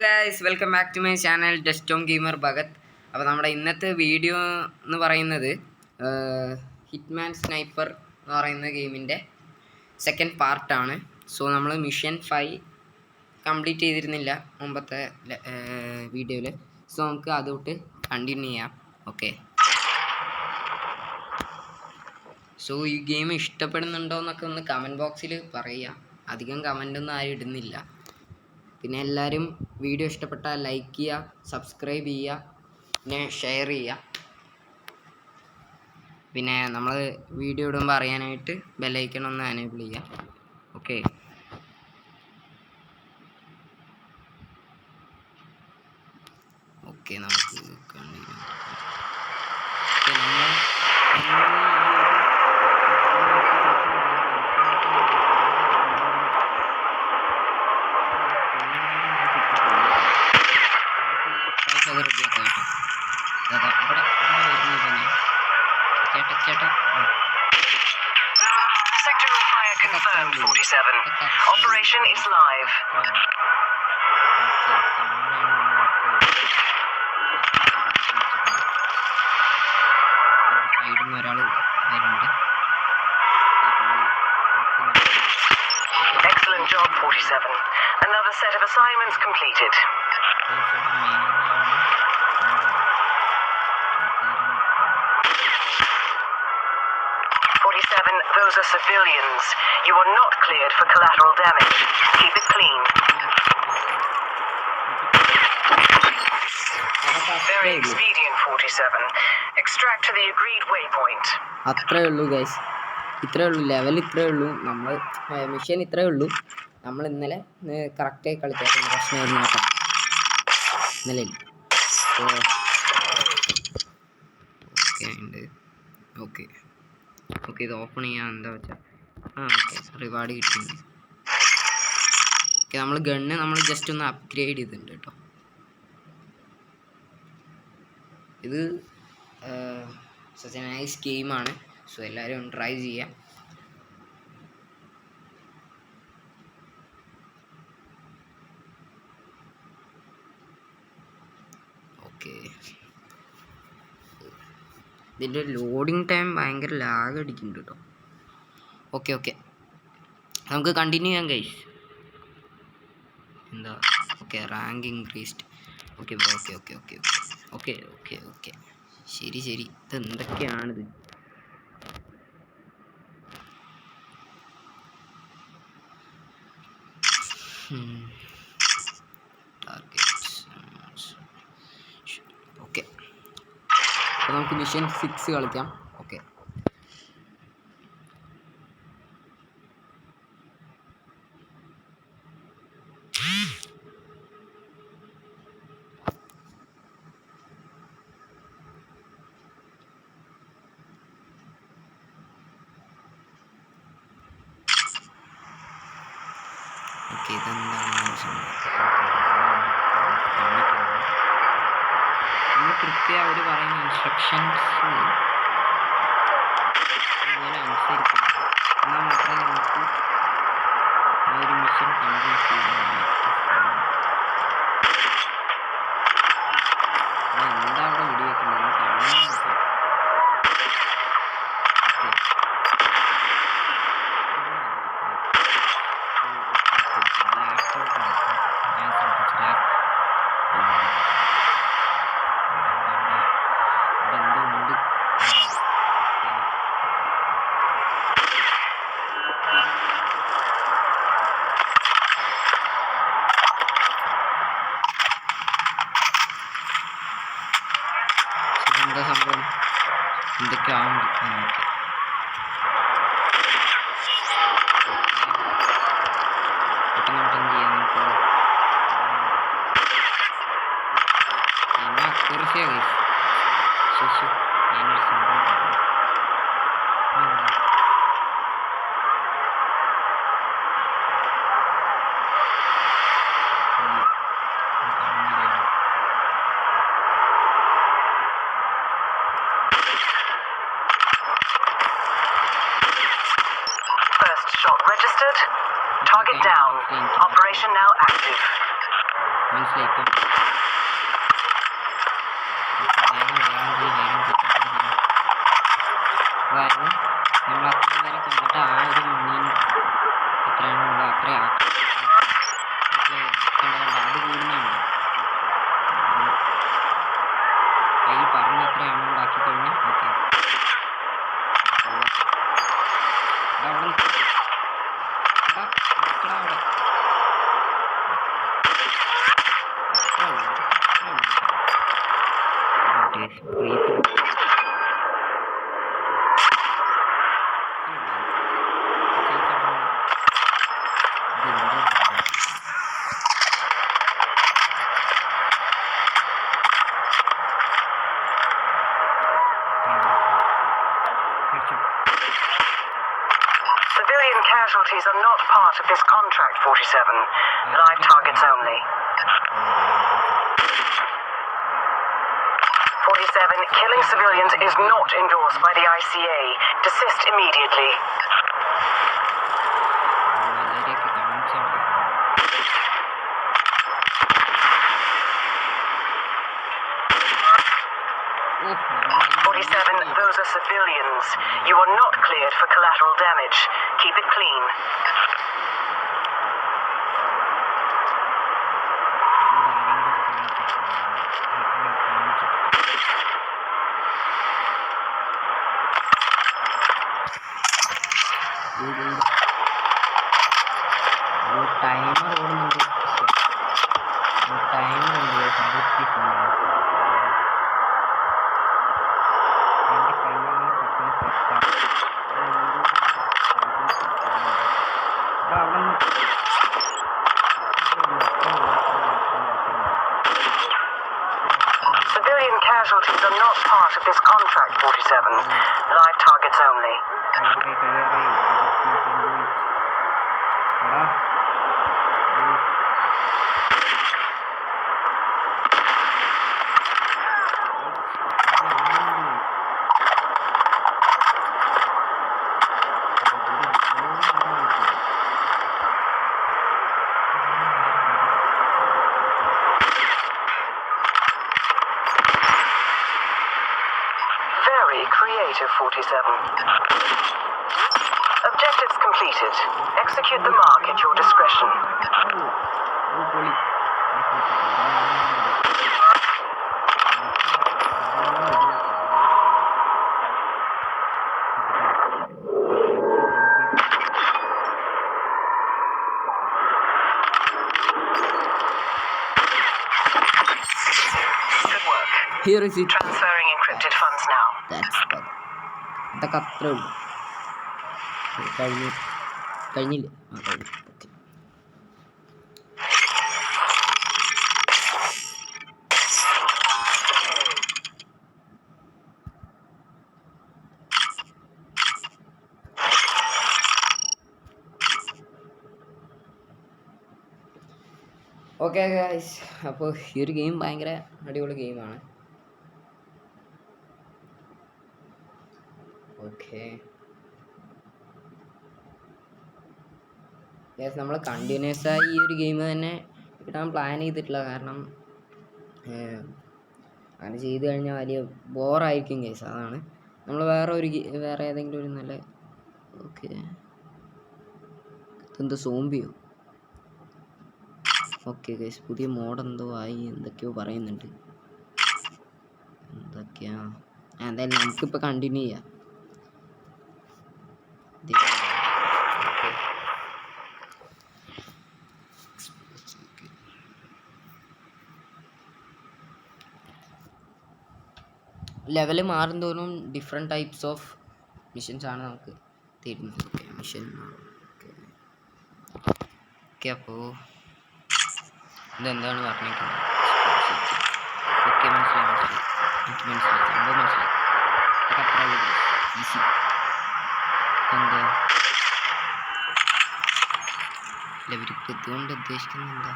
Guys welcome back to my channel Destom gamer Bhagat. അപ്പോൾ നമ്മുടെ ഇന്നത്തെ വീഡിയോ എന്ന് പറയുന്നത് ഹിറ്റ്മാൻ സ്നൈപ്പർ എന്ന് പറയുന്ന ഗെയിമിൻ്റെ സെക്കൻഡ് പാർട്ടാണ്. സോ നമ്മൾ മിഷൻ 5 കംപ്ലീറ്റ് ചെയ്തിരുന്നില്ല മുമ്പത്തെ വീഡിയോയിൽ. സോ നമുക്ക് അതോട്ട് കണ്ടിന്യൂ ചെയ്യാം. ഓക്കെ, സോ ഈ ഗെയിം ഇഷ്ടപ്പെടുന്നുണ്ടോ എന്നൊക്കെ ഒന്ന് കമൻറ്റ് ബോക്സിൽ പറയുക. അധികം കമൻ്റൊന്നും ആരും ഇടുന്നില്ല. പിന്നെ എല്ലാവരും വീഡിയോ ഇഷ്ടപ്പെട്ടാൽ ലൈക്ക് ചെയ്യുക, സബ്സ്ക്രൈബ് ചെയ്യുക, പിന്നെ ഷെയർ ചെയ്യുക. പിന്നെ നമ്മൾ വീഡിയോ ഇടുമ്പോൾ അറിയാനായിട്ട് ബെല്ലൈക്കൺ ഒന്ന് എനേബിൾ ചെയ്യുക. ഓക്കെ, ഓക്കെ നമുക്ക് continue. Sector fire confirmed, 47. Operation is live. Excellent job, 47. Another set of assignments completed. Those are civilians. You are not cleared for collateral damage. Keep it clean. Very expedient, 47. Extract to the agreed waypoint. അത്രേ ഉള്ളൂ guys, ഇത്രേ ഉള്ളൂ. Level ഇത്രേ ഉള്ളൂ. നമ്മൾ mission ഇത്രേ ഉള്ളൂ. നമ്മൾ ഇന്നലെ കറക്റ്റായി കളിച്ചാൽ പ്രശ്നമായിരുന്നു നോക്കാം. ഇന്നലെ ഓക്കെ ഉണ്ട്. ഓക്കെ ഓക്കെ, ഇത് ഓപ്പൺ ചെയ്യാൻ എന്താ വെച്ചാൽ ഓക്കെ റിവാർഡ് കിട്ടിയിട്ടുണ്ട്. ഓക്കെ, നമ്മൾ ഗണ്ണ് നമ്മൾ ജസ്റ്റ് ഒന്ന് അപ്ഗ്രേഡ് ചെയ്തിട്ടുണ്ട് കേട്ടോ. ഇത് സച്ച് എ നൈസ് ഗെയിമാണ്. സോ എല്ലാവരും ഒന്ന് ട്രൈ ചെയ്യാം. ഓക്കെ, ഇതിൻ്റെ ലോഡിങ് ടൈം ഭയങ്കര ലാഗ് അടിക്കുന്നുണ്ട് കേട്ടോ. ഓക്കെ ഓക്കെ, നമുക്ക് കണ്ടിന്യൂ ചെയ്യാം ഗൈസ്. എന്താ okay, rank increased. Okay bro, okay okay okay okay okay okay ശരി ശരി. ഇത് എന്തൊക്കെയാണിത്? ഓക്കെ, അപ്പോൾ നമുക്ക് മിഷൻ 6 കളിക്കാം. ഓക്കെ, ഓക്കെ ഇതെന്താണ് കൃത്യം അവർ പറയുന്ന ഇൻസ്ട്രക്ഷൻസ് അതുപോലെ അനുസരിക്കണം. എന്നാൽ മാത്രമേ നമുക്ക് ആ ഒരു മിഷൻ കംപ്ലീറ്റ് ചെയ്യാൻ. എന്താ അവിടെ വെടിവെക്കുന്നത് കാണാൻ. എന്താ സംഭവം എന്തൊക്കെയാണ്? പെട്ടെന്ന് പെട്ടെന്ന് ചെയ്യാൻ നമുക്ക് എന്നാ അക്യൂറസിയാ ഗൈസ്. ശേഷം ഞാനൊരു സംഭവം പറഞ്ഞു. Shot registered. Target down. Operation now active. മനസ്സിലായി ഇപ്പം. അതായത് നമ്മൾ അത്രയും വരെ കൊണ്ടിട്ട് ആ ഒരു മണീൻ എത്രയാണുള്ളത് അത്രയും അത് കൂടുന്നുണ്ട്. അതിൽ പറഞ്ഞ അത്ര എമൗണ്ട് ആക്കി കഴിഞ്ഞാൽ ഓക്കെ. അവിടെ Civilian casualties are not part of this contract, 47. Live targets only. 47. Killing civilians is not endorsed by the ICA. Desist immediately. വളരെയൊക്കെ കാണിച്ചാണ്. 47. Those are civilians. You are not cleared for collateral damage. Keep it clean. Timer ഓടുന്നുണ്ട്. Timer ഉണ്ട്. എൻ്റെ കയ്യാണെങ്കിൽ പെട്ടെന്ന് സെറ്റാണ്. Civilian casualties are not part of this contract, 47. Live targets only. Very creative, 47. Objectives completed. Execute the mark at your discretion. Good work. Here is it. Transferring encrypted funds now. That's bug. ഇതൊക്കെ അത്രേ ഉള്ളൂ. കഴിഞ്ഞില്ല. Okay guys, അപ്പോൾ ഈ ഒരു game ഭയങ്കര അടിപൊളി ഗെയിമാണ്. ഓക്കെ ഗൈസ്, നമ്മൾ കണ്ടിന്യൂസ് ആയി ഈ ഒരു ഗെയിം തന്നെ ഇടാൻ പ്ലാൻ ചെയ്തിട്ടില്ല. കാരണം അങ്ങനെ ചെയ്ത് കഴിഞ്ഞാൽ വലിയ ബോറായിരിക്കും ഗൈസ്. അതാണ് നമ്മൾ വേറെ ഏതെങ്കിലും ഒരു നല്ല ഓക്കെ ഇതെന്ത് സോംബിയോ. ഓക്കെ ഗൈസ്, പുതിയ മോഡ് എന്തോ ആയി എന്തൊക്കെയോ പറയുന്നുണ്ട്. എന്തൊക്കെയാ എന്തായാലും നമുക്കിപ്പോൾ കണ്ടിന്യൂ ചെയ്യാം. ലെവൽ മാറും തോറും ഡിഫറെൻറ്റ് ടൈപ്സ് ഓഫ് മിഷൻസ് ആണ് നമുക്ക് തരുന്നത്. ഓക്കെ മിഷൻ ഓക്കെ അപ്പോൾ ഇതെന്താണ് പറഞ്ഞിരിക്കുന്നത്? ഓക്കെ മനസ്സിലായി എനിക്ക് മനസ്സിലായി സംഭവം മനസ്സിലായി. ഇതൊക്കെ അത്ര ഈസി. എന്താ ഇവരിപ്പോൾ ഇതുകൊണ്ട് ഉദ്ദേശിക്കുന്നത് എന്താ?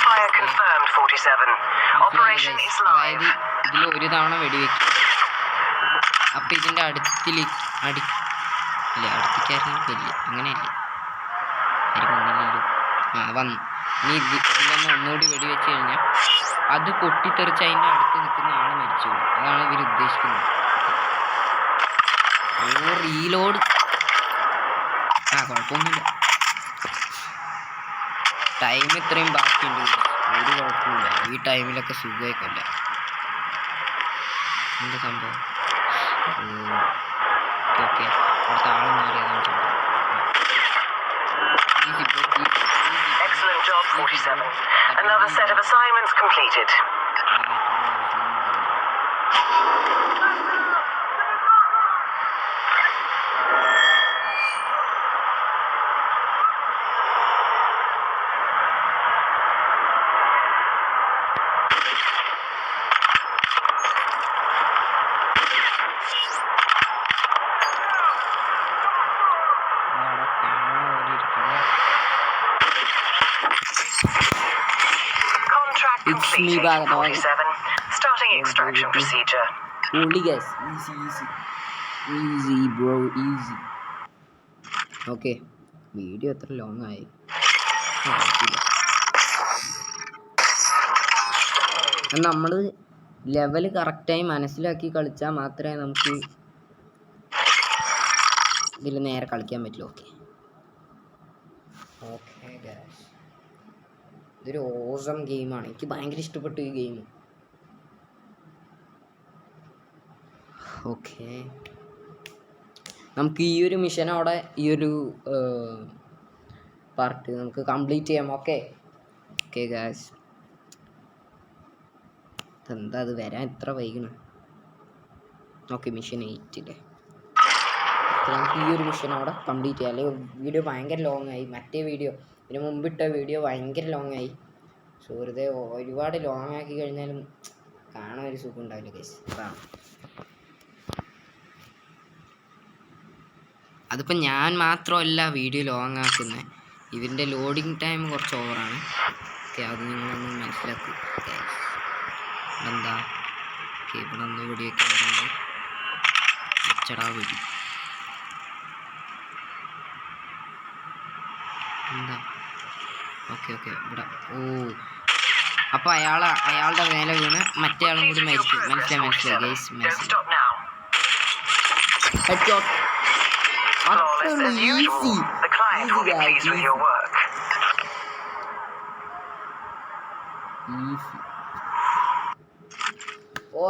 Fire confirmed, 47. Operation is live. ഇതിൽ ഒരു തവണ വെടിവെക്കും. അപ്പം ഇതിൻ്റെ അടുത്തിൽ ഇല്ല അടുത്തേക്കായിരുന്നു വലിയ അങ്ങനെയല്ലേ ആരും വന്നില്ലല്ലോ. ആ വന്നു. ഇനി ഇതിലൊന്ന് ഒന്നുകൂടി വെടിവെച്ച് കഴിഞ്ഞാൽ അത് പൊട്ടിത്തെറിച്ച് അതിൻ്റെ അടുത്ത് നിൽക്കുന്ന ആൾ മരിച്ചു പോകും. അതാണ് ഇവർ ഉദ്ദേശിക്കുന്നത്. ഓ റീലോഡ്. ആ കുഴപ്പമൊന്നുമില്ല, ടൈം ഇത്രയും ബാക്കിയുണ്ട്, ഒരു കുഴപ്പമില്ല. ഈ ടൈമിലൊക്കെ സുഖമായി കൊല്ല. എന്താ സംഭവം? ഓക്കെ ഓക്കെ അടുത്ത ആൾ മാറിയതാണ് സംഭവം. Excellent job, 47. Another set of assignments completed. Contract completed, 47. Starting extraction procedure. Only guys, easy bro, easy. Okay, video എത്ര ലോങ് ആയി? നമ്മൾ ലെവൽ കറക്റ്റായി മനസ്സിലാക്കി കളിച്ചാൽ മാത്രമേ നമുക്ക് ഇതിൽ നേരെ കളിക്കാൻ പറ്റുള്ളൂ. ഓക്കെ ഓക്കെ ഗൈസ്, ഇതൊരു ഓസം ഗെയിമാണ്. എനിക്ക് ഭയങ്കര ഇഷ്ടപ്പെട്ടു ഈ ഗെയിം. ഓക്കെ നമുക്ക് ഈ ഒരു മിഷനോടെ ഈ ഒരു പാർട്ട് നമുക്ക് കംപ്ലീറ്റ് ചെയ്യാം. ഓക്കെ ഓക്കെ ഗൈസ്, എന്താ അത് വരാൻ ഇത്ര വൈകണം? ഓക്കെ മിഷൻ 8 നമുക്ക് ഈ ഒരു മിഷനോടെ കംപ്ലീറ്റ് ചെയ്യാം. അല്ലെങ്കിൽ വീഡിയോ ഭയങ്കര ലോങ് ആയി. മറ്റേ വീഡിയോ ഇതിന് മുമ്പിട്ട വീഡിയോ ഭയങ്കര ലോങ് ആയി. സോ വെറുതെ ഒരുപാട് ലോങ് ആക്കി കഴിഞ്ഞാലും കാണാൻ ഒരു സുഖം ഉണ്ടാവില്ല ഗൈസ്. അതാണ്. അതിപ്പോൾ ഞാൻ മാത്രമല്ല വീഡിയോ ലോങ് ആക്കുന്നത്, ഇതിൻ്റെ ലോഡിങ് ടൈം കുറച്ച് ഓവറാണ്. ഓക്കെ അത് നിങ്ങളൊന്ന് മനസ്സിലാക്കുക. എന്താ ഓക്കെ ഇവിടെ ഒന്ന് വെടിയൊക്കെ വരുന്നുണ്ട്. അച്ചടാ വെടി എന്താ? ഓക്കെ ഓക്കെ ഇവിടെ ഓ അപ്പോൾ അയാളുടെ മേലെ വീണ് മറ്റേ ആളും കൂടി മരിക്കും. മനസ്സിലായി ഗൈസ്, മനസ്സിലായി. The client will be pleased with your work.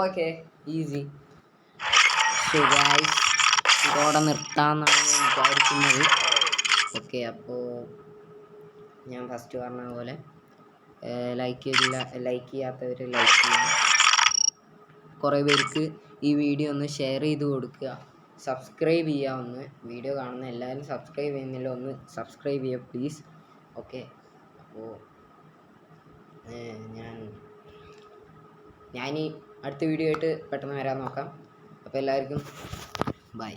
Okay easy. So guys ഇതോടെ നിർത്താമെന്നാണ് ഞാൻ വിചാരിക്കുന്നത്. ഓക്കെ അപ്പോൾ ഞാൻ ഫസ്റ്റ് പറഞ്ഞ പോലെ ലൈക്ക് ചെയ്യാത്തവർ ലൈക്ക് ചെയ്യണം. കുറേ പേർക്ക് ഈ വീഡിയോ ഒന്ന് ഷെയർ ചെയ്ത് കൊടുക്കുക. സബ്സ്ക്രൈബ് ചെയ്യുക. ഒന്ന് വീഡിയോ കാണുന്ന എല്ലാവരും സബ്സ്ക്രൈബ് ചെയ്യുന്നില്ല, ഒന്ന് സബ്സ്ക്രൈബ് ചെയ്യുക പ്ലീസ്. ഓക്കെ അപ്പോൾ ഞാൻ ഈ അടുത്ത വീഡിയോ ആയിട്ട് പെട്ടെന്ന് വരാൻ നോക്കാം. അപ്പോൾ എല്ലാവർക്കും ബൈ.